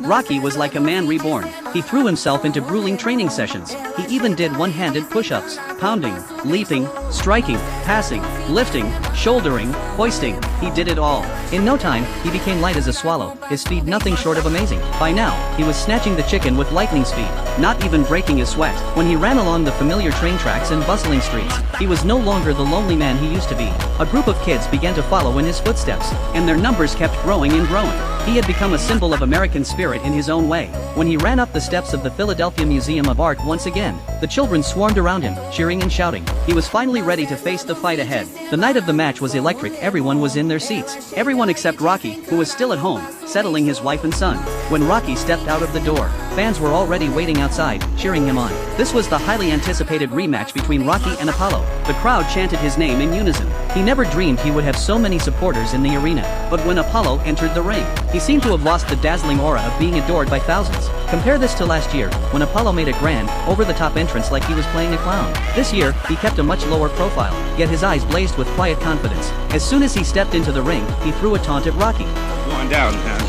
Rocky was like a man reborn. He threw himself into grueling training sessions. He even did one-handed push-ups, pounding, leaping, striking, passing, lifting, shouldering, hoisting. He did it all. In no time, he became light as a swallow, his speed nothing short of amazing. By now, he was snatching the chicken with lightning speed, not even breaking a sweat. When he ran along the familiar train tracks and bustling streets, he was no longer the lonely man he used to be. A group of kids began to follow in his footsteps, and their numbers kept growing and growing. He had become a symbol of American spirit in his own way. When he ran up the steps of the Philadelphia Museum of Art once again, the children swarmed around him, cheering and shouting. He was finally ready to face the fight ahead. The night of the match was electric. Everyone was in their seats. Everyone except Rocky, who was still at home, settling his wife and son. When Rocky stepped out of the door, fans were already waiting outside, cheering him on. This was the highly anticipated rematch between Rocky and Apollo. The crowd chanted his name in unison. He never dreamed he would have so many supporters in the arena. But when Apollo entered the ring, he seemed to have lost the dazzling aura of being adored by thousands. Compare this to last year, when Apollo made a grand, over-the-top entrance like he was playing a clown. This year, he kept a much lower profile, yet his eyes blazed with quiet confidence. As soon as he stepped into the ring, he threw a taunt at Rocky. Going down, man.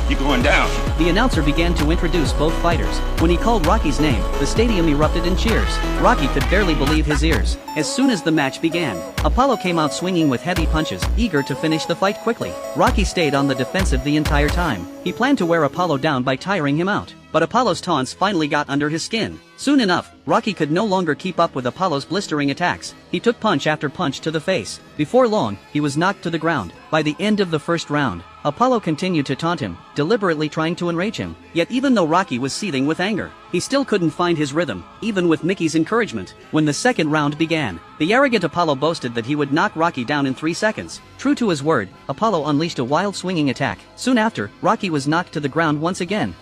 You're going down. The announcer began to introduce both fighters. When he called Rocky's name, the stadium erupted in cheers. Rocky could barely believe his ears. As soon as the match began, Apollo came out swinging with heavy punches, eager to finish the fight quickly. Rocky stayed on the defensive the entire time. He planned to wear Apollo down by tiring him out. But Apollo's taunts finally got under his skin. Soon enough, Rocky could no longer keep up with Apollo's blistering attacks. He took punch after punch to the face. Before long, he was knocked to the ground. By the end of the first round, Apollo continued to taunt him, deliberately trying to enrage him. Yet even though Rocky was seething with anger, he still couldn't find his rhythm, even with Mickey's encouragement. When the second round began, the arrogant Apollo boasted that he would knock Rocky down in 3 seconds. True to his word, Apollo unleashed a wild swinging attack. Soon after, Rocky was knocked to the ground once again.